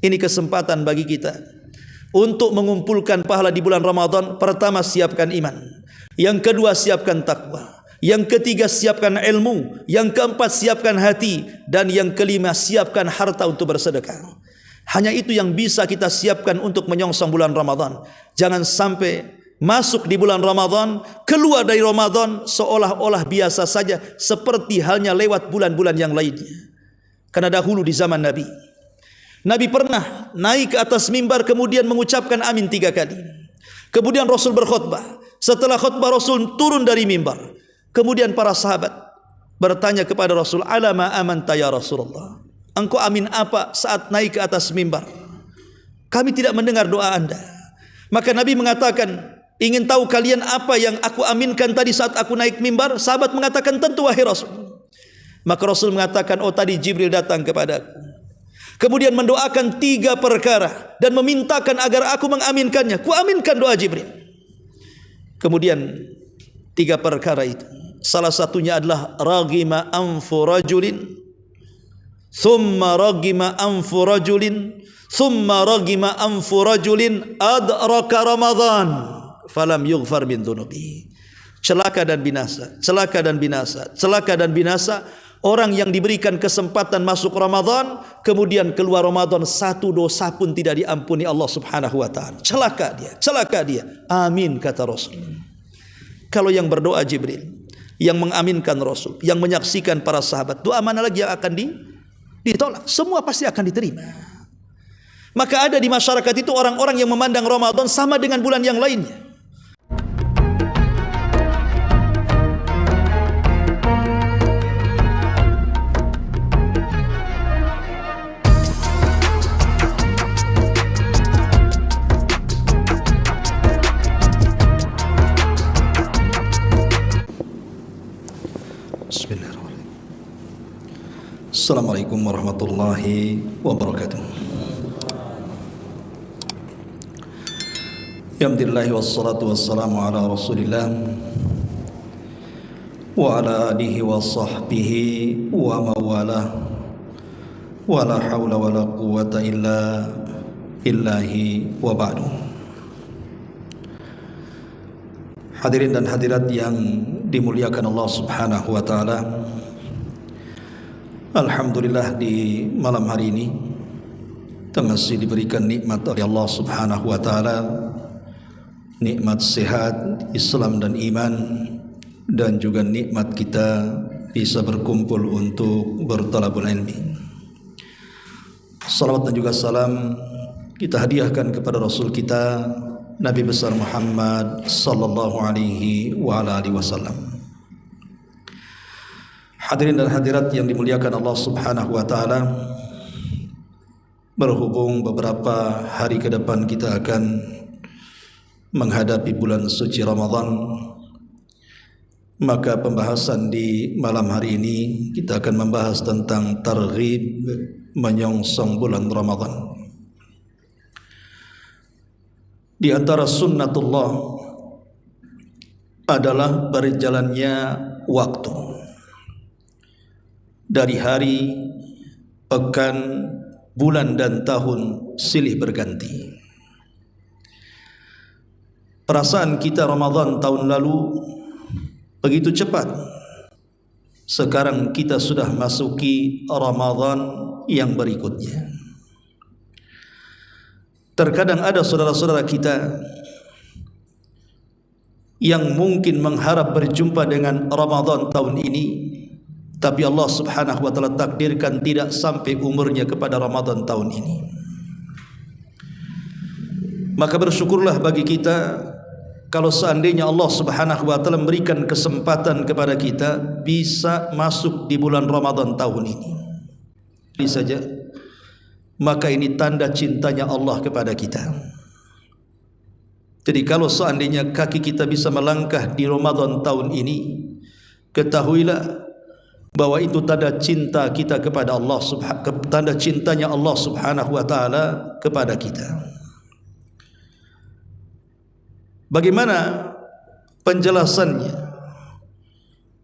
Ini kesempatan bagi kita untuk mengumpulkan pahala di bulan Ramadan. Pertama, siapkan iman. Yang kedua, siapkan takwa. Yang ketiga, siapkan ilmu. Yang keempat, siapkan hati. Dan yang kelima, siapkan harta untuk bersedekah. Hanya itu yang bisa kita siapkan untuk menyongsong bulan Ramadan. Jangan sampai masuk di bulan Ramadan, keluar dari Ramadan seolah-olah biasa saja, seperti halnya lewat bulan-bulan yang lainnya. Karena dahulu di zaman Nabi pernah naik ke atas mimbar kemudian mengucapkan amin 3 kali. Kemudian Rasul berkhutbah. Setelah khutbah Rasul turun dari mimbar. Kemudian para sahabat bertanya kepada Rasul, "Alama amanta ya Rasulullah? Engkau amin apa saat naik ke atas mimbar? Kami tidak mendengar doa Anda." Maka Nabi mengatakan, "Ingin tahu kalian apa yang aku aminkan tadi saat aku naik mimbar?" Sahabat mengatakan, "Tentu wahai Rasul." Maka Rasul mengatakan, "Oh, tadi Jibril datang kepadaku. Kemudian mendoakan 3 perkara dan memintakan agar aku mengaminkannya. Ku aminkan doa Jibril." Kemudian 3 perkara itu, salah satunya adalah ragima anfu rajulin, thumma ragima anfu rajulin, thumma ragima anfu rajulin adraka Ramadan falam yughfar min dhunubi. Celaka dan binasa, celaka dan binasa, celaka dan binasa orang yang diberikan kesempatan masuk Ramadan, kemudian keluar Ramadan, 1 dosa pun tidak diampuni Allah Subhanahu wa taala. Celaka dia, celaka dia. Amin, kata Rasul. Kalau yang berdoa Jibril, yang mengaminkan Rasul, yang menyaksikan para sahabat, doa mana lagi yang akan ditolak? Semua pasti akan diterima. Maka ada di masyarakat itu orang-orang yang memandang Ramadan sama dengan bulan yang lainnya. Bismillahirrahmanirrahim. Assalamualaikum warahmatullahi wabarakatuh. Alhamdulillah wassalatu wassalamu ala Rasulillah wa ala alihi wa sahbihi wa mawalah wa la hawla wa la quwwata illa billahi wa ba'du. Hadirin dan hadirat yang dimuliakan Allah Subhanahu wa taala. Alhamdulillah di malam hari ini kita masih diberikan nikmat oleh Allah Subhanahu wa taala, nikmat sehat, Islam dan iman, dan juga nikmat kita bisa berkumpul untuk bertalabul ilmi. Salawat dan juga salam kita hadiahkan kepada Rasul kita Nabi besar Muhammad sallallahu alaihi wa ala alihi wasallam. Hadirin dan hadirat yang dimuliakan Allah Subhanahu wa taala, berhubung beberapa hari ke depan kita akan menghadapi bulan suci Ramadan, maka pembahasan di malam hari ini kita akan membahas tentang targhib menyongsong bulan Ramadan. Di antara sunnatullah adalah berjalannya waktu dari hari, pekan, bulan dan tahun silih berganti. Perasaan kita Ramadan tahun lalu begitu cepat. Sekarang kita sudah masuki Ramadan yang berikutnya. Terkadang ada saudara-saudara kita yang mungkin mengharap berjumpa dengan Ramadan tahun ini, tapi Allah Subhanahu wa taala takdirkan tidak sampai umurnya kepada Ramadan tahun ini. Maka bersyukurlah bagi kita kalau seandainya Allah Subhanahu wa taala memberikan kesempatan kepada kita bisa masuk di bulan Ramadan tahun ini. Ini saja, maka ini tanda cintanya Allah kepada kita. Jadi kalau seandainya kaki kita bisa melangkah di Ramadan tahun ini, ketahuilah bahwa itu tanda cinta kita kepada Allah, tanda cintanya Allah Subhanahu wa taala kepada kita. Bagaimana penjelasannya?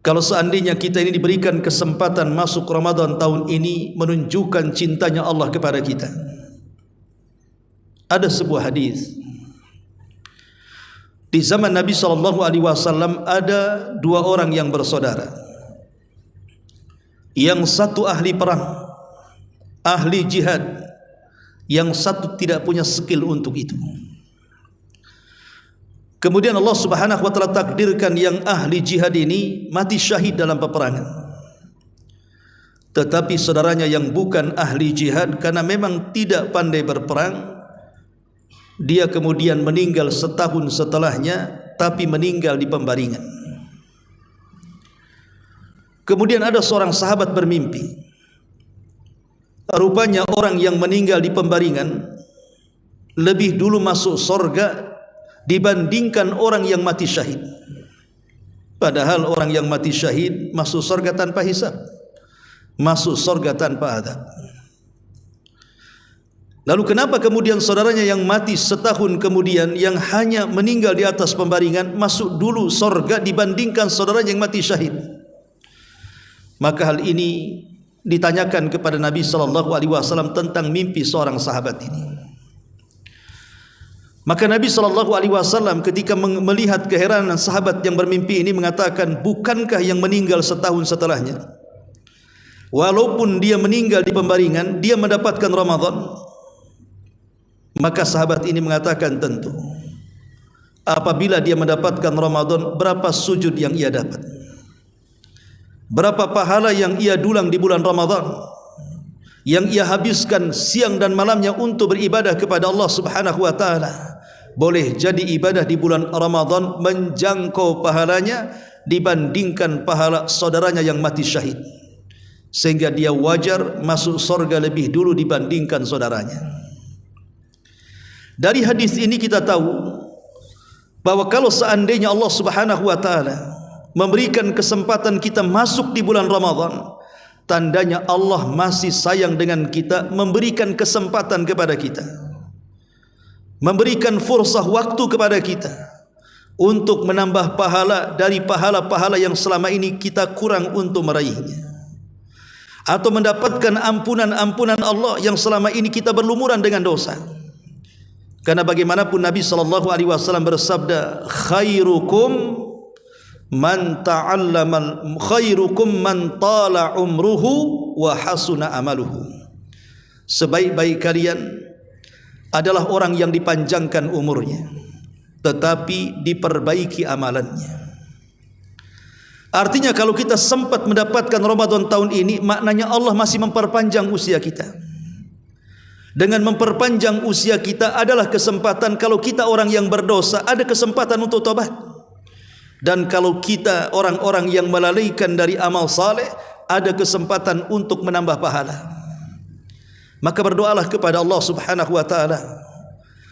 Kalau seandainya kita ini diberikan kesempatan masuk Ramadan tahun ini menunjukkan cintanya Allah kepada kita. ada sebuah hadis di zaman Nabi SAW ada dua orang yang bersaudara. Yang satu ahli perang, ahli jihad, yang satu tidak punya skill untuk itu. Kemudian Allah Subhanahu wa taala takdirkan yang ahli jihad ini mati syahid dalam peperangan. Tetapi saudaranya yang bukan ahli jihad, karena memang tidak pandai berperang, dia kemudian meninggal setahun setelahnya, tapi meninggal di pembaringan. Kemudian ada seorang sahabat bermimpi, rupanya orang yang meninggal di pembaringan lebih dulu masuk surga dibandingkan orang yang mati syahid. Padahal orang yang mati syahid masuk surga tanpa hisab, masuk surga tanpa adab. Lalu kenapa kemudian saudaranya yang mati setahun kemudian, yang hanya meninggal di atas pembaringan, masuk dulu surga dibandingkan saudaranya yang mati syahid? Maka hal ini ditanyakan kepada Nabi SAW tentang mimpi seorang sahabat ini. Maka Nabi SAW ketika melihat keheranan sahabat yang bermimpi ini mengatakan, bukankah yang meninggal setahun setelahnya, walaupun dia meninggal di pembaringan, dia mendapatkan Ramadan? Maka sahabat ini mengatakan, tentu. Apabila dia mendapatkan Ramadan, berapa sujud yang ia dapat? Berapa pahala yang ia dulang di bulan Ramadan, yang ia habiskan siang dan malamnya untuk beribadah kepada Allah Subhanahu wa taala? Boleh jadi ibadah di bulan Ramadan menjangkau pahalanya dibandingkan pahala saudaranya yang mati syahid, sehingga dia wajar masuk surga lebih dulu dibandingkan saudaranya. Dari hadis ini kita tahu bahwa kalau seandainya Allah Subhanahu wa taala memberikan kesempatan kita masuk di bulan Ramadan, tandanya Allah masih sayang dengan kita, memberikan kesempatan kepada kita, memberikan fursah waktu kepada kita untuk menambah pahala dari pahala-pahala yang selama ini kita kurang untuk meraihnya, atau mendapatkan ampunan-ampunan Allah yang selama ini kita berlumuran dengan dosa. Karena bagaimanapun Nabi SAW bersabda, khairukum man tala umruhu wa hasuna amaluhu. Sebaik-baik kalian adalah orang yang dipanjangkan umurnya, tetapi diperbaiki amalannya. Artinya kalau kita sempat mendapatkan Ramadan tahun ini, maknanya Allah masih memperpanjang usia kita. Dengan memperpanjang usia kita adalah kesempatan, kalau kita orang yang berdosa, ada kesempatan untuk tobat. Dan kalau kita orang-orang yang melalaikan dari amal saleh, ada kesempatan untuk menambah pahala. Maka berdoalah kepada Allah Subhanahu wa taala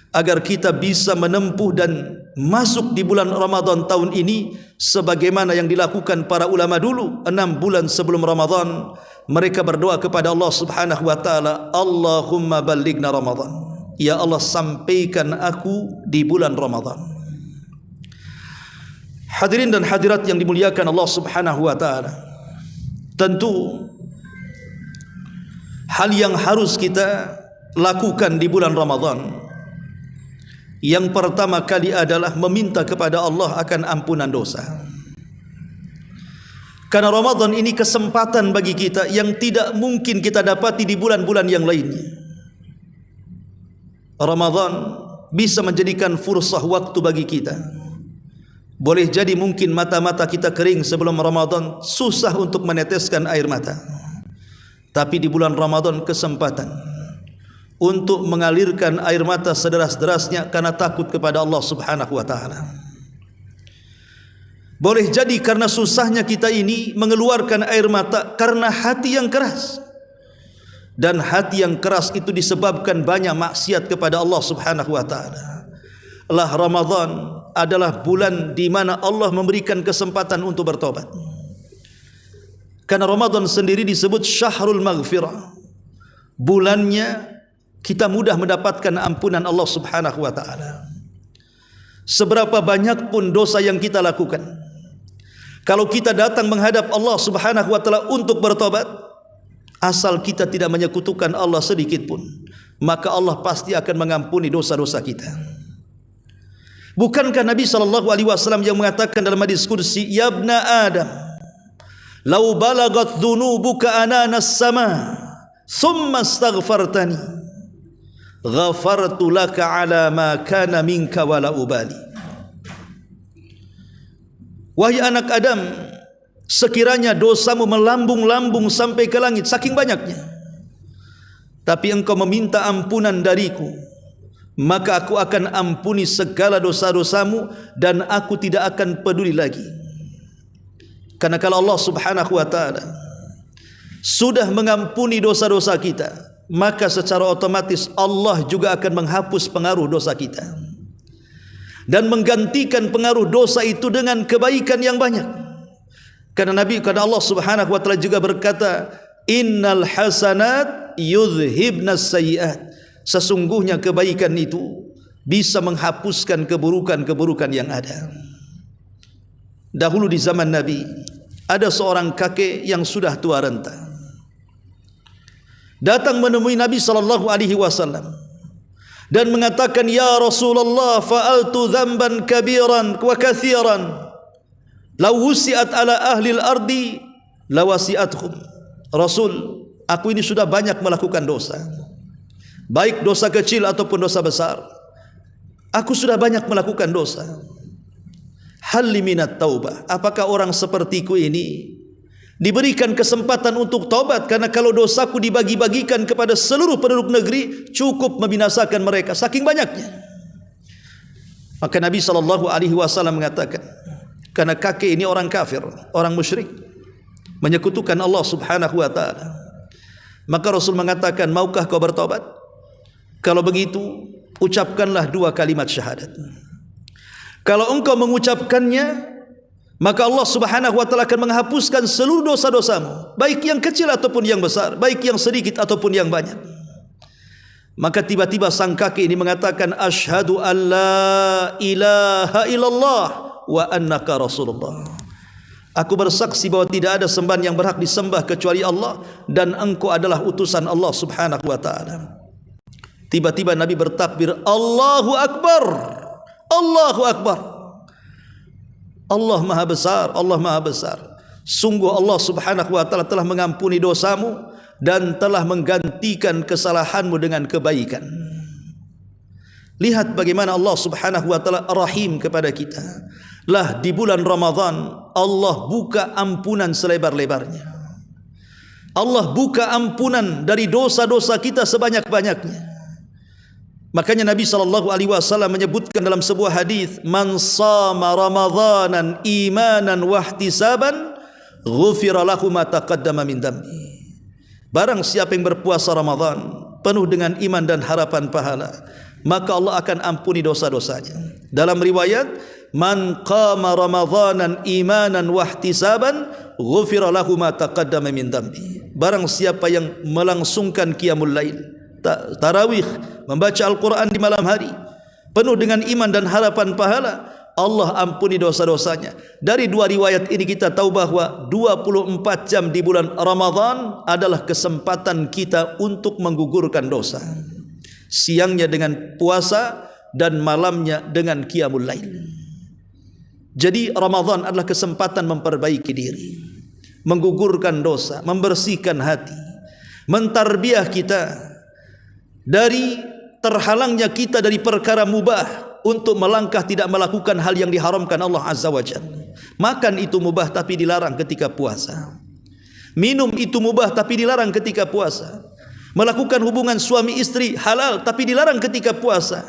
agar kita bisa menempuh dan masuk di bulan Ramadan tahun ini sebagaimana yang dilakukan para ulama dulu. 6 bulan sebelum Ramadan mereka berdoa kepada Allah Subhanahu wa taala, Allahumma ballighna Ramadan, ya Allah sampaikan aku di bulan Ramadan. Hadirin dan hadirat yang dimuliakan Allah Subhanahu wa taala, tentu hal yang harus kita lakukan di bulan Ramadan, yang pertama kali adalah meminta kepada Allah akan ampunan dosa. Karena Ramadan ini kesempatan bagi kita yang tidak mungkin kita dapati di bulan-bulan yang lainnya. Ramadan bisa menjadikan fursah waktu bagi kita. Boleh jadi mungkin mata-mata kita kering sebelum Ramadan, susah untuk meneteskan air mata. Tapi di bulan Ramadan kesempatan untuk mengalirkan air mata sederas-derasnya karena takut kepada Allah Subhanahu wa taala. Boleh jadi karena susahnya kita ini mengeluarkan air mata karena hati yang keras. Dan hati yang keras itu disebabkan banyak maksiat kepada Allah Subhanahu wa taala. Lah Ramadan adalah bulan di mana Allah memberikan kesempatan untuk bertobat. Karena Ramadan sendiri disebut syahrul maghfirah. Bulannya kita mudah mendapatkan ampunan Allah Subhanahu wa taala. Seberapa banyak pun dosa yang kita lakukan, kalau kita datang menghadap Allah Subhanahu wa taala untuk bertobat, asal kita tidak menyekutukan Allah sedikit pun, maka Allah pasti akan mengampuni dosa-dosa kita. Bukankah Nabi SAW yang mengatakan dalam hadis qudsi, ya ibna Adam, lau balagat dhunubuka ananas sama thumma astaghfartani ghafartu laka ala ma kana minka wala ubali. Wahai anak Adam, sekiranya dosamu melambung-lambung sampai ke langit saking banyaknya, tapi engkau meminta ampunan dariku, maka aku akan ampuni segala dosa-dosamu dan aku tidak akan peduli lagi. Karena kalau Allah Subhanahu wa ta'ala sudah mengampuni dosa-dosa kita, maka secara otomatis Allah juga akan menghapus pengaruh dosa kita dan menggantikan pengaruh dosa itu dengan kebaikan yang banyak. Karena Allah Subhanahu wa ta'ala juga berkata, innal hasanat yudhibnas sayyiat. Sesungguhnya kebaikan itu bisa menghapuskan keburukan-keburukan yang ada. Dahulu di zaman Nabi, ada seorang kakek yang sudah tua renta, datang menemui Nabi SAW dan mengatakan, ya Rasulullah, fa'altu dzamban kabiran wa kathiran, law wusi'at ala ahli al-ardi lawasi'athum. Rasul, aku ini sudah banyak melakukan dosa, baik dosa kecil ataupun dosa besar. Aku sudah banyak melakukan dosa. Hal minat taubah, apakah orang sepertiku ini diberikan kesempatan untuk taubat? Karena kalau dosaku dibagi-bagikan kepada seluruh penduduk negeri, cukup membinasakan mereka saking banyaknya. Maka Nabi SAW mengatakan, karena kakek ini orang kafir, orang musyrik, menyekutukan Allah Subhanahu wa ta'ala, maka Rasul mengatakan, maukah kau bertobat? Kalau begitu, ucapkanlah 2 kalimat syahadat. Kalau engkau mengucapkannya, maka Allah Subhanahu wa ta'ala akan menghapuskan seluruh dosa-dosamu, baik yang kecil ataupun yang besar, baik yang sedikit ataupun yang banyak. Maka tiba-tiba sang kakek ini mengatakan, asyhadu an la ilaha illallah wa annaka rasulullah. Aku bersaksi bahwa tidak ada sembahan yang berhak disembah kecuali Allah, dan engkau adalah utusan Allah Subhanahu wa ta'ala. Tiba-tiba Nabi bertakbir, Allahu Akbar, Allahu Akbar. Allah Maha Besar, Allah Maha Besar. Sungguh Allah Subhanahu wa ta'ala telah mengampuni dosamu dan telah menggantikan kesalahanmu dengan kebaikan. Lihat bagaimana Allah Subhanahu wa ta'ala rahim kepada kita. Lah di bulan Ramadan Allah buka ampunan selebar-lebarnya. Allah buka ampunan dari dosa-dosa kita sebanyak-banyaknya. Makanya Nabi SAW menyebutkan dalam sebuah hadis, man shama ramadhanan imanan wahtisaban ghufira lahu ma taqaddama min dhanbi. Barang siapa yang berpuasa Ramadan penuh dengan iman dan harapan pahala, maka Allah akan ampuni dosa-dosanya. Dalam riwayat, man qama ramadhanan imanan wahtisaban ghufira lahu ma taqaddama min dhanbi. Barang siapa yang melangsungkan qiyamul lail, tarawih, membaca Al-Quran di malam hari penuh dengan iman dan harapan pahala, Allah ampuni dosa-dosanya. Dari 2 riwayat ini kita tahu bahwa 24 jam di bulan Ramadan adalah kesempatan kita untuk menggugurkan dosa. Siangnya dengan puasa dan malamnya dengan qiyamul lail. Jadi Ramadan adalah kesempatan memperbaiki diri, menggugurkan dosa, membersihkan hati, mentarbiah kita dari terhalangnya kita dari perkara mubah untuk melangkah tidak melakukan hal yang diharamkan Allah Azza wa Jalla. Makan itu mubah tapi dilarang ketika puasa. Minum itu mubah tapi dilarang ketika puasa. Melakukan hubungan suami istri halal tapi dilarang ketika puasa.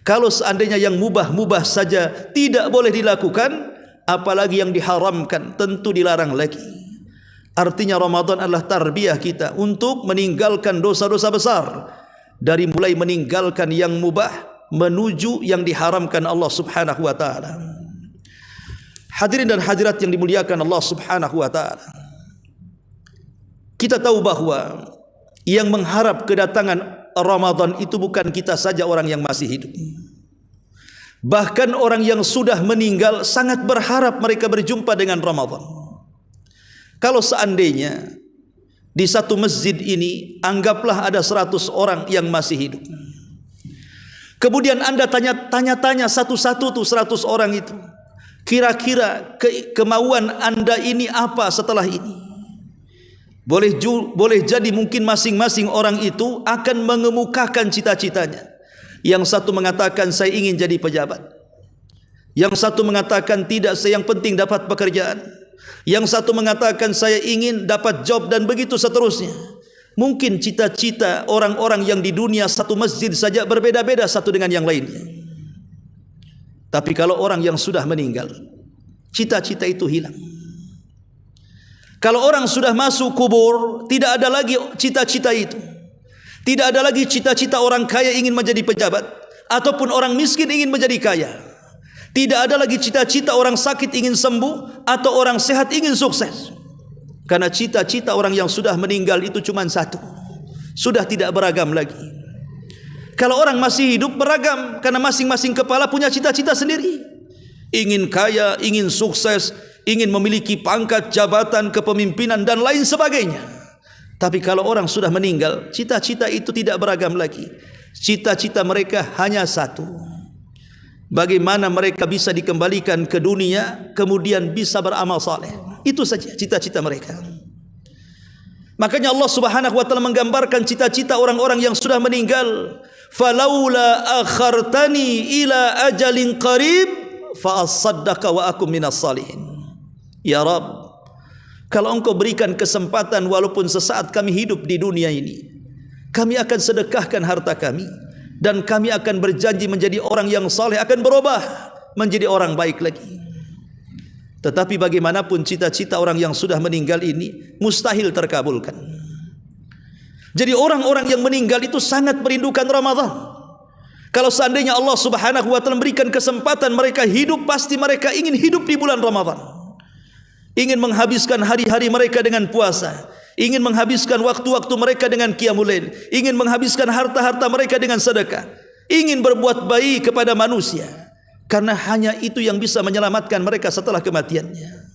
Kalau seandainya yang mubah-mubah saja tidak boleh dilakukan, apalagi yang diharamkan tentu dilarang lagi. Artinya Ramadan adalah tarbiyah kita untuk meninggalkan dosa-dosa besar, dari mulai meninggalkan yang mubah menuju yang diharamkan Allah Subhanahu wa ta'ala. Hadirin dan hadirat yang dimuliakan Allah Subhanahu wa ta'ala, kita tahu bahwa yang mengharap kedatangan Ramadan itu bukan kita saja orang yang masih hidup. Bahkan orang yang sudah meninggal sangat berharap mereka berjumpa dengan Ramadan. Kalau seandainya Di satu masjid ini anggaplah ada 100 orang yang masih hidup. Kemudian Anda tanya satu-satu tuh 100 orang itu, kira-kira kemauan Anda ini apa setelah ini? Boleh jadi mungkin masing-masing orang itu akan mengemukakan cita-citanya. Yang satu mengatakan saya ingin jadi pejabat, yang satu mengatakan tidak, saya yang penting dapat pekerjaan, yang satu mengatakan saya ingin dapat job, dan begitu seterusnya. Mungkin cita-cita orang-orang yang di dunia satu masjid saja berbeda-beda satu dengan yang lainnya. Tapi kalau orang yang sudah meninggal, cita-cita itu hilang. Kalau orang sudah masuk kubur, tidak ada lagi cita-cita itu. Tidak ada lagi cita-cita orang kaya ingin menjadi pejabat, ataupun orang miskin ingin menjadi kaya. Tidak ada lagi cita-cita orang sakit ingin sembuh, atau orang sehat ingin sukses. Karena cita-cita orang yang sudah meninggal itu cuma satu, sudah tidak beragam lagi. Kalau orang masih hidup beragam, karena masing-masing kepala punya cita-cita sendiri. Ingin kaya, ingin sukses, ingin memiliki pangkat, jabatan, kepemimpinan, dan lain sebagainya. Tapi kalau orang sudah meninggal, cita-cita itu tidak beragam lagi. Cita-cita mereka hanya satu: bagaimana mereka bisa dikembalikan ke dunia, kemudian bisa beramal saleh. Itu saja cita-cita mereka. Makanya Allah Subhanahu wa taala menggambarkan cita-cita orang-orang yang sudah meninggal. Falaula akhartani ila ajalin qarib fa asaddaqa wa akum minas salihin. Ya Rabb, kalau Engkau berikan kesempatan walaupun sesaat kami hidup di dunia ini, kami akan sedekahkan harta kami, dan kami akan berjanji menjadi orang yang saleh, akan berubah menjadi orang baik lagi. Tetapi bagaimanapun cita-cita orang yang sudah meninggal ini mustahil terkabulkan. Jadi orang-orang yang meninggal itu sangat merindukan Ramadan. Kalau seandainya Allah Subhanahu wa taala memberikan kesempatan mereka hidup, pasti mereka ingin hidup di bulan Ramadan. Ingin menghabiskan hari-hari mereka dengan puasa, ingin menghabiskan waktu-waktu mereka dengan qiyamul lail, ingin menghabiskan harta-harta mereka dengan sedekah, ingin berbuat baik kepada manusia. Karena hanya itu yang bisa menyelamatkan mereka setelah kematiannya.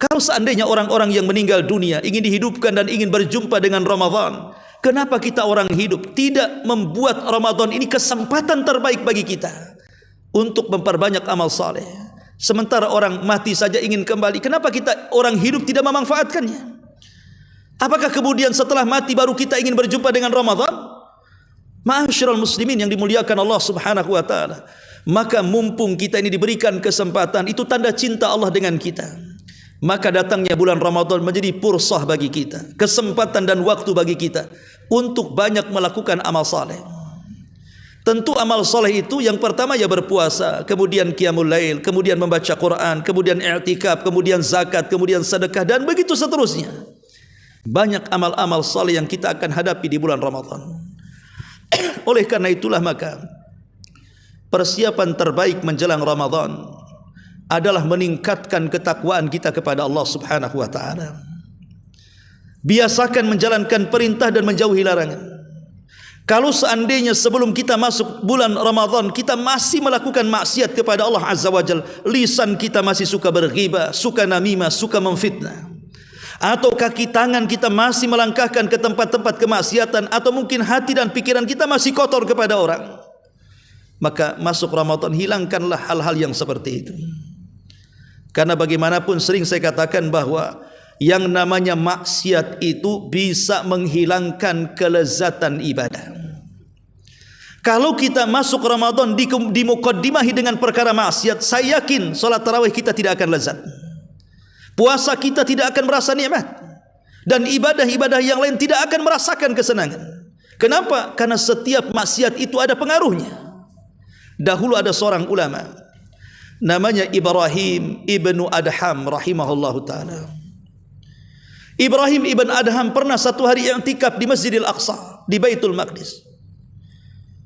Kalau seandainya orang-orang yang meninggal dunia ingin dihidupkan dan ingin berjumpa dengan Ramadan, kenapa kita orang hidup tidak membuat Ramadan ini kesempatan terbaik bagi kita untuk memperbanyak amal saleh? Sementara orang mati saja ingin kembali, kenapa kita orang hidup tidak memanfaatkannya? Apakah kemudian setelah mati baru kita ingin berjumpa dengan Ramadan? Ma'asyiral muslimin yang dimuliakan Allah Subhanahu wa taala, maka mumpung kita ini diberikan kesempatan, itu tanda cinta Allah dengan kita. Maka datangnya bulan Ramadan menjadi fursah bagi kita, kesempatan dan waktu bagi kita untuk banyak melakukan amal saleh. Tentu amal saleh itu yang pertama ya berpuasa, kemudian qiyamul lail, kemudian membaca Quran, kemudian i'tikaf, kemudian zakat, kemudian sedekah, dan begitu seterusnya. Banyak amal-amal saleh yang kita akan hadapi di bulan Ramadan. Oleh karena itulah maka persiapan terbaik menjelang Ramadan adalah meningkatkan ketakwaan kita kepada Allah Subhanahu wa taala. Biasakan menjalankan perintah dan menjauhi larangan. Kalau seandainya sebelum kita masuk bulan Ramadan kita masih melakukan maksiat kepada Allah Azza wa Jalla, lisan kita masih suka berghibah, suka namimah, suka memfitnah, atau kaki tangan kita masih melangkahkan ke tempat-tempat kemaksiatan, atau mungkin hati dan pikiran kita masih kotor kepada orang, maka masuk Ramadan hilangkanlah hal-hal yang seperti itu. Karena bagaimanapun sering saya katakan bahwa yang namanya maksiat itu bisa menghilangkan kelezatan ibadah. Kalau kita masuk Ramadan dimuqaddimahi dengan perkara maksiat, saya yakin salat tarawih kita tidak akan lezat, puasa kita tidak akan merasa nikmat, dan ibadah-ibadah yang lain tidak akan merasakan kesenangan. Kenapa? Karena setiap maksiat itu ada pengaruhnya. Dahulu ada seorang ulama namanya Ibrahim ibnu Adham rahimahullahu ta'ala. Ibrahim ibn Adham pernah satu hari i'tikaf di Masjidil Aqsa, di Baitul Maqdis.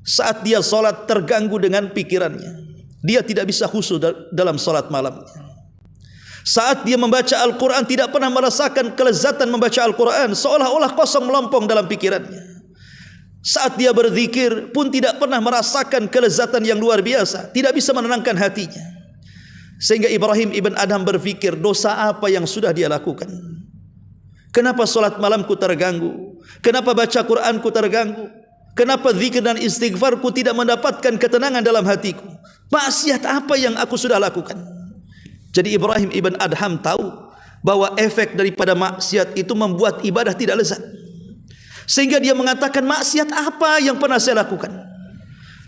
Saat dia salat terganggu dengan pikirannya, dia tidak bisa khusyuk dalam salat malamnya. Saat dia membaca Al-Quran tidak pernah merasakan kelezatan membaca Al-Quran, seolah-olah kosong melompong dalam pikirannya. Saat dia berzikir pun tidak pernah merasakan kelezatan yang luar biasa, tidak bisa menenangkan hatinya. Sehingga Ibrahim ibn Adham berfikir, dosa apa yang sudah dia lakukan? Kenapa solat malamku terganggu? Kenapa baca Quranku terganggu? Kenapa zikir dan istighfarku tidak mendapatkan ketenangan dalam hatiku? Maksiat apa yang aku sudah lakukan? Jadi Ibrahim ibn Adham tahu bahwa efek daripada maksiat itu membuat ibadah tidak lezat. Sehingga dia mengatakan, maksiat apa yang pernah saya lakukan?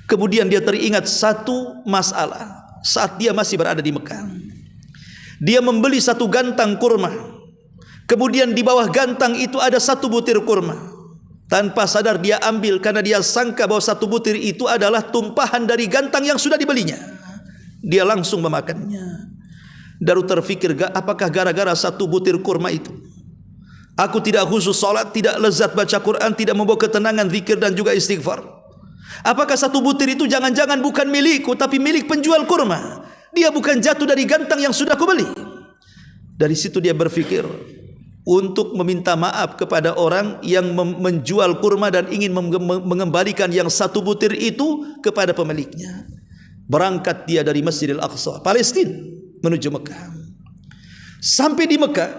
Kemudian dia teringat satu masalah saat dia masih berada di Mekah. Dia membeli satu gantang kurma. Kemudian di bawah gantang itu ada satu butir kurma. Tanpa sadar dia ambil karena dia sangka bahwa satu butir itu adalah tumpahan dari gantang yang sudah dibelinya. Dia langsung memakannya. Baru terfikir, apakah gara-gara satu butir kurma itu aku tidak khusus salat, tidak lezat baca Quran, tidak membawa ketenangan zikir dan juga istighfar? Apakah satu butir itu jangan-jangan bukan milikku tapi milik penjual kurma? Dia bukan jatuh dari gantang yang sudah aku beli. Dari situ dia berfikir untuk meminta maaf kepada orang yang menjual kurma dan ingin mengembalikan yang satu butir itu kepada pemiliknya. Berangkat dia dari Masjidil Aqsa, Palestina, menuju Mekah. Sampai di Mekah,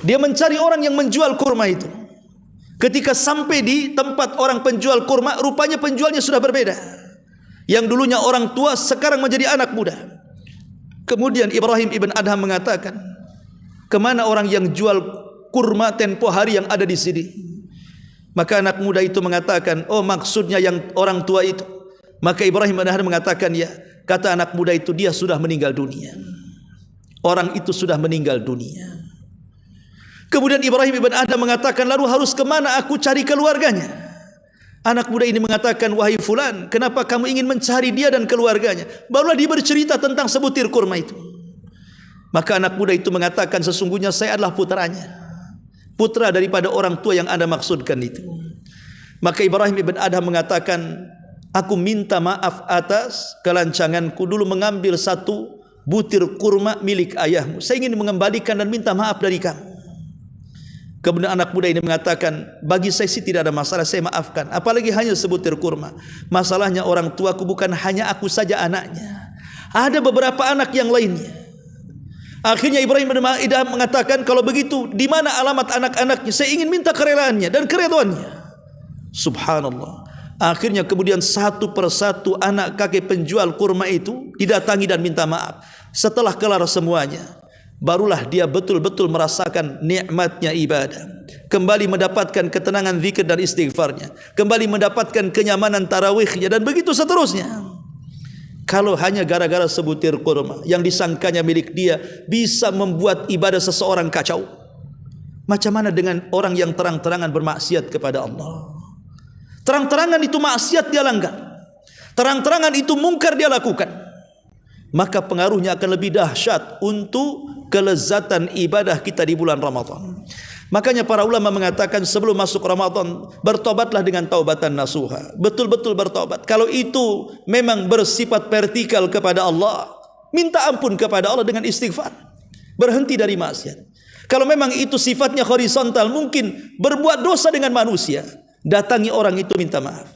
dia mencari orang yang menjual kurma itu. Ketika sampai di tempat orang penjual kurma, rupanya penjualnya sudah berbeda. Yang dulunya orang tua, sekarang menjadi anak muda. Kemudian Ibrahim ibn Adham mengatakan, kemana orang yang jual kurma tempo hari yang ada di sini? Maka anak muda itu mengatakan, oh maksudnya yang orang tua itu. Maka Ibrahim ibn Adham mengatakan, ya, kata anak muda itu, dia sudah meninggal dunia. Orang itu sudah meninggal dunia. Kemudian Ibrahim ibn Adham mengatakan, lalu harus kemana aku cari keluarganya? Anak muda ini mengatakan, wahai fulan, kenapa kamu ingin mencari dia dan keluarganya? Barulah dia bercerita tentang sebutir kurma itu. Maka anak muda itu mengatakan, sesungguhnya saya adalah putranya, putra daripada orang tua yang Anda maksudkan itu. Maka Ibrahim ibn Adham mengatakan, aku minta maaf atas kelancanganku dulu mengambil satu butir kurma milik ayahmu. Saya ingin mengembalikan dan minta maaf dari kamu. Kemudian anak muda ini mengatakan, bagi saya sih tidak ada masalah, saya maafkan. Apalagi hanya sebutir kurma. Masalahnya orang tuaku bukan hanya aku saja anaknya, ada beberapa anak yang lainnya. Akhirnya Ibrahim bin Adham mengatakan, kalau begitu di mana alamat anak-anaknya? Saya ingin minta kerelaannya dan keredoannya. Subhanallah. Akhirnya kemudian satu persatu anak kakek penjual kurma itu didatangi dan minta maaf. Setelah kelar semuanya, barulah dia betul-betul merasakan nikmatnya ibadah, kembali mendapatkan ketenangan zikir dan istighfarnya, kembali mendapatkan kenyamanan tarawihnya, dan begitu seterusnya. Kalau hanya gara-gara sebutir kurma yang disangkanya milik dia bisa membuat ibadah seseorang kacau, macam mana dengan orang yang terang-terangan bermaksiat kepada Allah? Terang-terangan itu maksiat dia langgar, terang-terangan itu mungkar dia lakukan, maka pengaruhnya akan lebih dahsyat untuk kelezatan ibadah kita di bulan Ramadan. Makanya para ulama mengatakan sebelum masuk Ramadan, bertobatlah dengan taubatan nasuha. Betul-betul bertobat. Kalau itu memang bersifat vertikal kepada Allah, minta ampun kepada Allah dengan istighfar, berhenti dari maksiat. Kalau memang itu sifatnya horizontal, mungkin berbuat dosa dengan manusia, datangi orang itu minta maaf,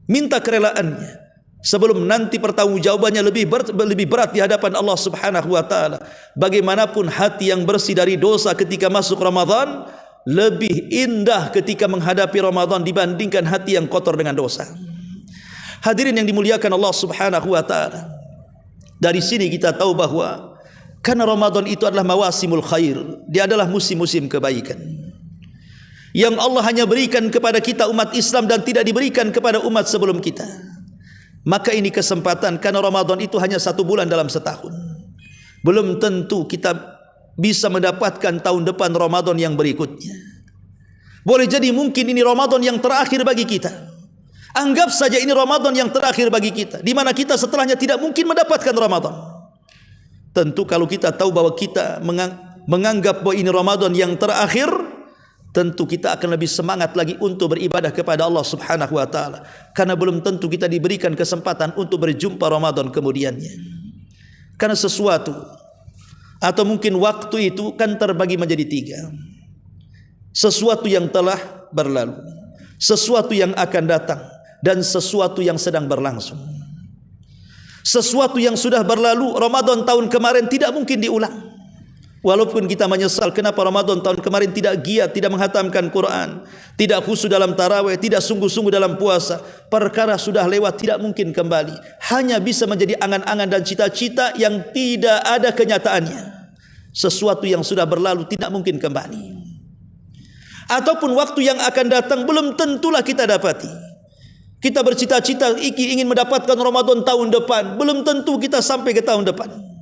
minta kerelaannya, sebelum nanti pertanggungjawabannya lebih berat di hadapan Allah Subhanahu wa taala. Bagaimanapun hati yang bersih dari dosa ketika masuk Ramadan lebih indah ketika menghadapi Ramadan dibandingkan hati yang kotor dengan dosa. Hadirin yang dimuliakan Allah Subhanahu wa taala, dari sini kita tahu bahwa karena Ramadan itu adalah mawasimul khair, dia adalah musim-musim kebaikan yang Allah hanya berikan kepada kita umat Islam dan tidak diberikan kepada umat sebelum kita. Maka ini kesempatan, karena Ramadan itu hanya 1 bulan dalam setahun. Belum tentu kita bisa mendapatkan tahun depan Ramadan yang berikutnya. Boleh jadi mungkin ini Ramadan yang terakhir bagi kita. Anggap saja ini Ramadan yang terakhir bagi kita, di mana kita setelahnya tidak mungkin mendapatkan Ramadan. Tentu kalau kita tahu bahwa kita menganggap bahwa ini Ramadan yang terakhir, tentu kita akan lebih semangat lagi untuk beribadah kepada Allah Subhanahu wa taala, karena belum tentu kita diberikan kesempatan untuk berjumpa Ramadan kemudiannya. Karena sesuatu atau mungkin waktu itu kan terbagi menjadi 3. Sesuatu yang telah berlalu, sesuatu yang akan datang, dan sesuatu yang sedang berlangsung. Sesuatu yang sudah berlalu, Ramadan tahun kemarin tidak mungkin diulang. Walaupun kita menyesal kenapa Ramadan tahun kemarin tidak giat, tidak menghatamkan Quran, tidak khusyuk dalam tarawih, tidak sungguh-sungguh dalam puasa. Perkara sudah lewat, tidak mungkin kembali. Hanya bisa menjadi angan-angan dan cita-cita yang tidak ada kenyataannya. Sesuatu yang sudah berlalu tidak mungkin kembali. Ataupun waktu yang akan datang belum tentulah kita dapati. Kita bercita-cita ingin mendapatkan Ramadan tahun depan, belum tentu kita sampai ke tahun depan.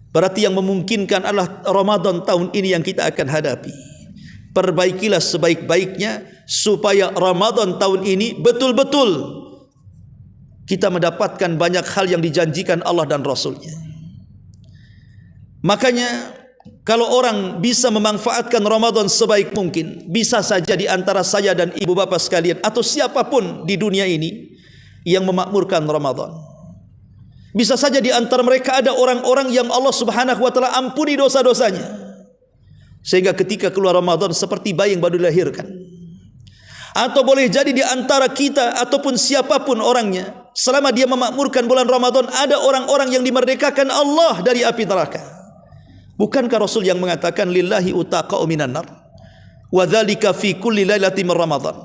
Berarti yang memungkinkan adalah Ramadan tahun ini yang kita akan hadapi. Perbaikilah sebaik-baiknya supaya Ramadan tahun ini betul-betul kita mendapatkan banyak hal yang dijanjikan Allah dan Rasulnya. Makanya kalau orang bisa memanfaatkan Ramadan sebaik mungkin, bisa saja di antara saya dan ibu bapa sekalian atau siapapun di dunia ini yang memakmurkan Ramadan. Bisa saja di antara mereka ada orang-orang yang Allah Subhanahu wa taala ampuni dosa-dosanya. Sehingga ketika keluar Ramadan seperti bayi yang baru dilahirkan. Atau boleh jadi di antara kita ataupun siapapun orangnya, selama dia memakmurkan bulan Ramadan, ada orang-orang yang dimerdekakan Allah dari api neraka. Bukankah Rasul yang mengatakan lillahi utaqa'u minan nar wa dzalika fi kulli lailatin min Ramadan.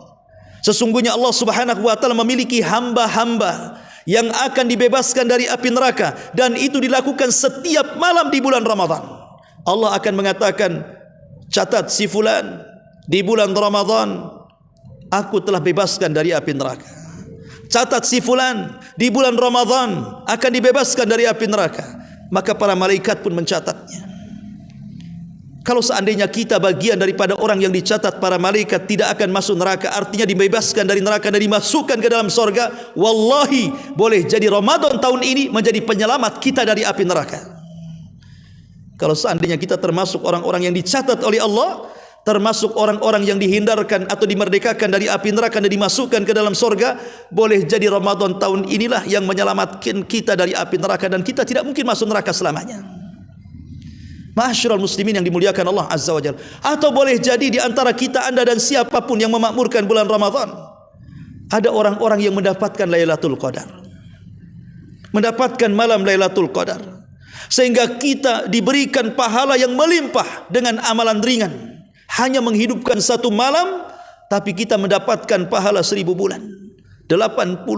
Sesungguhnya Allah Subhanahu wa taala memiliki hamba-hamba yang akan dibebaskan dari api neraka, dan itu dilakukan setiap malam di bulan Ramadan. Allah akan mengatakan, catat si fulan di bulan Ramadan aku telah bebaskan dari api neraka. Catat si fulan di bulan Ramadan akan dibebaskan dari api neraka. Maka para malaikat pun mencatatnya. Kalau seandainya kita bagian daripada orang yang dicatat para malaikat tidak akan masuk neraka, artinya dibebaskan dari neraka dan dimasukkan ke dalam sorga, wallahi boleh jadi Ramadan tahun ini menjadi penyelamat kita dari api neraka. Kalau seandainya kita termasuk orang-orang yang dicatat oleh Allah, termasuk orang-orang yang dihindarkan atau dimerdekakan dari api neraka dan dimasukkan ke dalam sorga, boleh jadi Ramadan tahun inilah yang menyelamatkan kita dari api neraka dan kita tidak mungkin masuk neraka selamanya. Ma'asyiral muslimin yang dimuliakan Allah Azza wa Jalla. Atau boleh jadi di antara kita, anda dan siapapun yang memakmurkan bulan Ramadan, ada orang-orang yang mendapatkan Lailatul Qadar, mendapatkan malam Lailatul Qadar, sehingga kita diberikan pahala yang melimpah dengan amalan ringan. Hanya menghidupkan satu malam, tapi kita mendapatkan pahala 1000 bulan. 84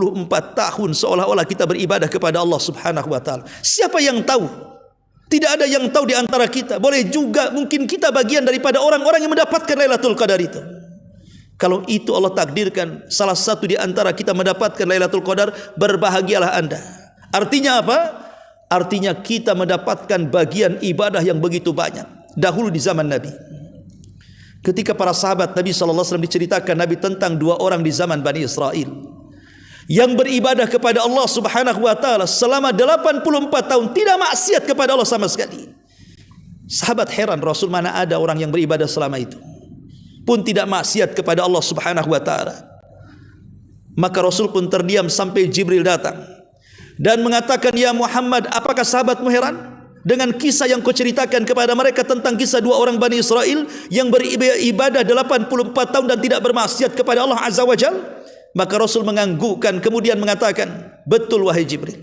tahun seolah-olah kita beribadah kepada Allah Subhanahu wa taala. Siapa yang tahu? Tidak ada yang tahu di antara kita. Boleh juga mungkin kita bagian daripada orang-orang yang mendapatkan Lailatul Qadar itu. Kalau itu Allah takdirkan salah satu di antara kita mendapatkan Lailatul Qadar, berbahagialah anda. Artinya apa? Artinya kita mendapatkan bagian ibadah yang begitu banyak. Dahulu di zaman Nabi, ketika para sahabat Nabi SAW diceritakan Nabi tentang dua orang di zaman Bani Israel yang beribadah kepada Allah Subhanahu wa taala selama 84 tahun, tidak maksiat kepada Allah sama sekali. Sahabat heran, Rasul, mana ada orang yang beribadah selama itu pun tidak maksiat kepada Allah Subhanahu wa taala. Maka Rasul pun terdiam sampai Jibril datang dan mengatakan, "Ya Muhammad, apakah sahabatmu heran dengan kisah yang kau ceritakan kepada mereka tentang kisah dua orang Bani Israel yang beribadah 84 tahun dan tidak bermaksiat kepada Allah Azza wa Jalla?" Maka Rasul menganggukkan kemudian mengatakan, "Betul wahai Jibril."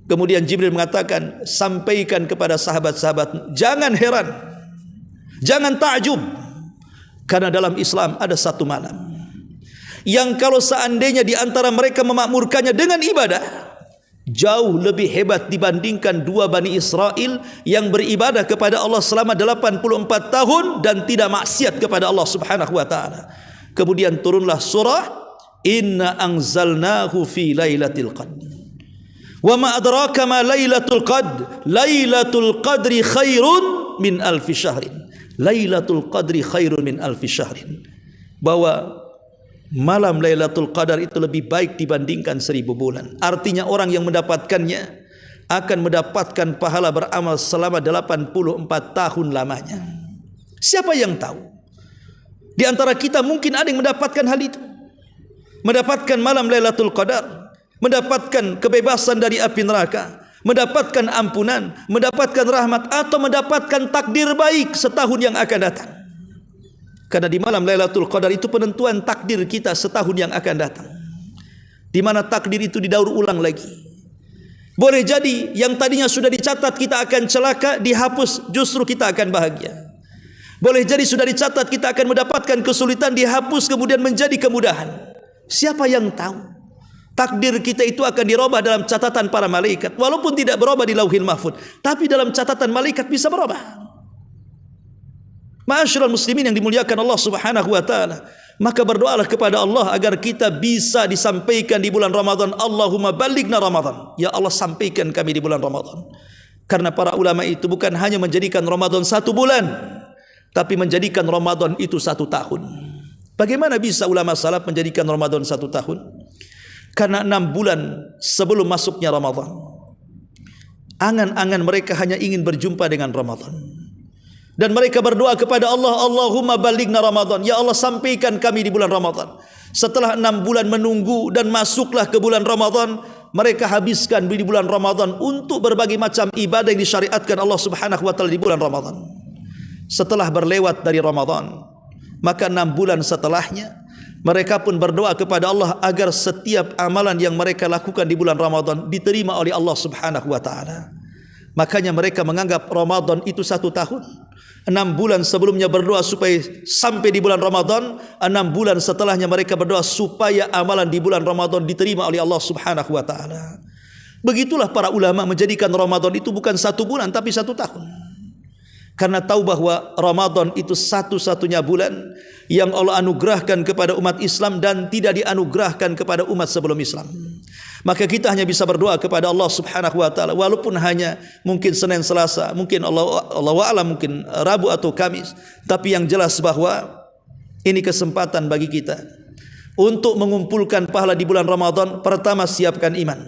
Kemudian Jibril mengatakan, "Sampaikan kepada sahabat-sahabat, jangan heran, jangan takjub, karena dalam Islam ada satu malam yang kalau seandainya di antara mereka memakmurkannya dengan ibadah, jauh lebih hebat dibandingkan dua Bani Israel yang beribadah kepada Allah selama 84 tahun dan tidak maksiat kepada Allah Subhanahu wa taala." Kemudian turunlah surah Inna anzalnahu fi lailatul qadr. Wa ma adraka ma lailatul qadr. Lailatul qadri khairun min alfi syahrin. Lailatul qadri khairun min alfi syahrin. Bahwa malam Lailatul Qadar itu lebih baik dibandingkan 1000 bulan. Artinya orang yang mendapatkannya akan mendapatkan pahala beramal selama 84 tahun lamanya. Siapa yang tahu? Di antara kita mungkin ada yang mendapatkan hal itu, mendapatkan malam Lailatul Qadar, mendapatkan kebebasan dari api neraka, mendapatkan ampunan, mendapatkan rahmat, atau mendapatkan takdir baik setahun yang akan datang. Karena di malam Lailatul Qadar itu penentuan takdir kita setahun yang akan datang, di mana takdir itu didaur ulang lagi. Boleh jadi yang tadinya sudah dicatat kita akan celaka, dihapus, justru kita akan bahagia. Boleh jadi sudah dicatat kita akan mendapatkan kesulitan, dihapus kemudian menjadi kemudahan. Siapa yang tahu? Takdir kita itu akan dirubah dalam catatan para malaikat. Walaupun tidak berubah di Lauhil Mahfuz, tapi dalam catatan malaikat bisa berubah. Ma'asyiral muslimin yang dimuliakan Allah Subhanahu wa taala, maka berdoalah kepada Allah agar kita bisa disampaikan di bulan Ramadan. Allahumma balighna Ramadan. Ya Allah, sampaikan kami di bulan Ramadan. Karena para ulama itu bukan hanya menjadikan Ramadan 1 bulan, tapi menjadikan Ramadan itu 1 tahun. Bagaimana bisa ulama salaf menjadikan Ramadan 1 tahun? Karena 6 bulan sebelum masuknya Ramadan, angan-angan mereka hanya ingin berjumpa dengan Ramadan. Dan mereka berdoa kepada Allah, Allahumma balighna Ramadan. Ya Allah, sampaikan kami di bulan Ramadan. Setelah 6 bulan menunggu dan masuklah ke bulan Ramadan, mereka habiskan di bulan Ramadan untuk berbagai macam ibadah yang disyariatkan Allah Subhanahu wa taala di bulan Ramadan. Setelah berlewat dari Ramadan, maka 6 bulan setelahnya mereka pun berdoa kepada Allah agar setiap amalan yang mereka lakukan di bulan Ramadan diterima oleh Allah Subhanahu wa taala. Makanya mereka menganggap Ramadan itu 1 tahun. 6 bulan sebelumnya berdoa supaya sampai di bulan Ramadan, 6 bulan setelahnya mereka berdoa supaya amalan di bulan Ramadan diterima oleh Allah Subhanahu wa taala. Begitulah para ulama menjadikan Ramadan itu bukan 1 bulan tapi 1 tahun. Karena tahu bahwa Ramadan itu satu-satunya bulan yang Allah anugerahkan kepada umat Islam dan tidak dianugerahkan kepada umat sebelum Islam. Maka kita hanya bisa berdoa kepada Allah Subhanahu wa taala, walaupun hanya mungkin Senin, Selasa, mungkin Allah a'lam, mungkin Rabu atau Kamis, tapi yang jelas bahwa ini kesempatan bagi kita untuk mengumpulkan pahala di bulan Ramadan. Pertama, siapkan iman.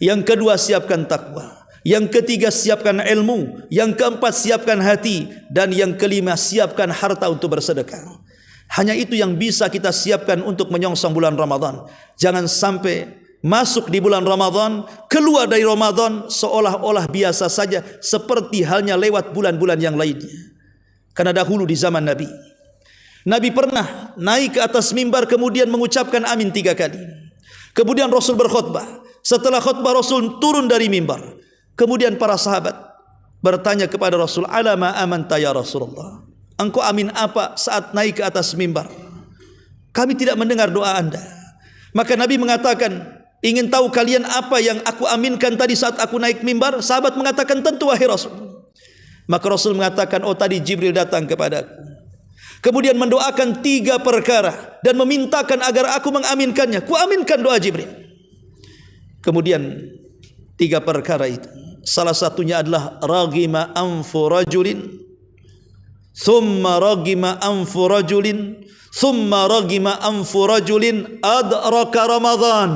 Yang kedua, siapkan takwa. Yang ketiga, siapkan ilmu. Yang keempat, siapkan hati. Dan yang kelima, siapkan harta untuk bersedekah. Hanya itu yang bisa kita siapkan untuk menyongsong bulan Ramadan. Jangan sampai masuk di bulan Ramadan, keluar dari Ramadan seolah-olah biasa saja, seperti halnya lewat bulan-bulan yang lainnya. Karena dahulu di zaman Nabi pernah naik ke atas mimbar kemudian mengucapkan amin 3 kali. Kemudian Rasul berkhutbah. Setelah khutbah Rasul turun dari mimbar. Kemudian para sahabat bertanya kepada Rasul, alama amanta ya Rasulullah, engkau amin apa saat naik ke atas mimbar? Kami tidak mendengar doa anda. Maka Nabi mengatakan, ingin tahu kalian apa yang aku aminkan tadi saat aku naik mimbar? Sahabat mengatakan, tentu wahai Rasul. Maka Rasul mengatakan, oh tadi Jibril datang kepadaku, kemudian mendoakan 3 perkara dan memintakan agar aku mengaminkannya. Ku aminkan doa Jibril. Kemudian 3 perkara itu, salah satunya adalah ragima anfu rajulin, thumma ragima anfu rajulin, thumma ragima anfu rajulin adraka Ramadan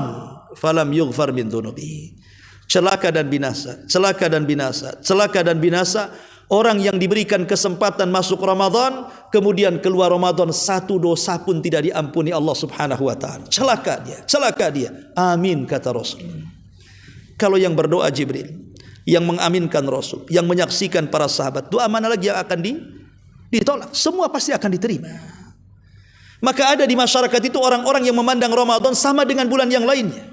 falam yughfar min dhunubi. Celaka dan binasa, celaka dan binasa, celaka dan binasa orang yang diberikan kesempatan masuk Ramadan, kemudian keluar Ramadan 1 dosa pun tidak diampuni Allah Subhanahu wa taala. Celaka dia, celaka dia. Amin, kata Rasul. Kalau yang berdoa Jibril, yang mengaminkan Rasul, yang menyaksikan para sahabat, doa mana lagi yang akan ditolak? Semua pasti akan diterima. Maka ada di masyarakat itu orang-orang yang memandang Ramadan sama dengan bulan yang lainnya.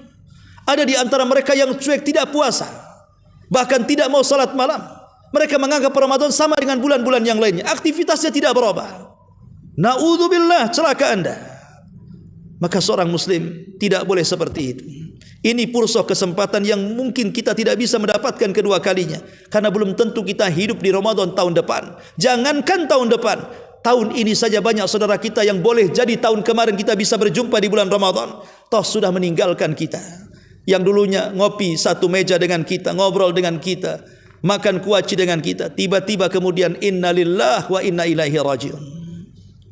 Ada di antara mereka yang cuek, tidak puasa, bahkan tidak mau salat malam. Mereka menganggap Ramadan sama dengan bulan-bulan yang lainnya. Aktivitasnya tidak berubah. Na'udzubillah, celaka anda. Maka seorang muslim tidak boleh seperti itu. Ini pulsa kesempatan yang mungkin kita tidak bisa mendapatkan kedua kalinya. Karena belum tentu kita hidup di Ramadan tahun depan. Jangankan tahun depan, tahun ini saja banyak saudara kita yang boleh jadi tahun kemarin kita bisa berjumpa di bulan Ramadan, toh sudah meninggalkan kita. Yang dulunya ngopi satu meja dengan kita, ngobrol dengan kita, makan kuaci dengan kita, tiba-tiba kemudian innalillahi wa inna ilaihi rajiun.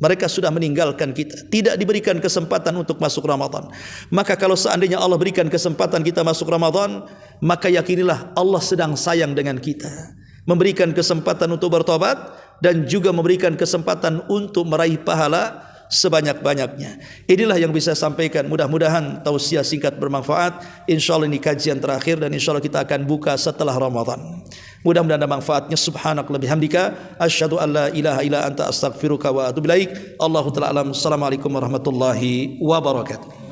Mereka sudah meninggalkan kita, tidak diberikan kesempatan untuk masuk Ramadan. Maka kalau seandainya Allah berikan kesempatan kita masuk Ramadan, maka yakinilah Allah sedang sayang dengan kita, memberikan kesempatan untuk bertobat dan juga memberikan kesempatan untuk meraih pahala sebanyak-banyaknya. Inilah yang bisa saya sampaikan. Mudah-mudahan tausiah singkat bermanfaat. InsyaAllah ini kajian terakhir dan insyaAllah kita akan buka setelah Ramadan. Mudah-mudahan ada manfaatnya. Subhanakallahumma bihamdika asyhadu an la ilaha illa anta astaghfiruka wa atubu ilaik. Allahu ta'ala alam. Assalamualaikum warahmatullahi wabarakatuh.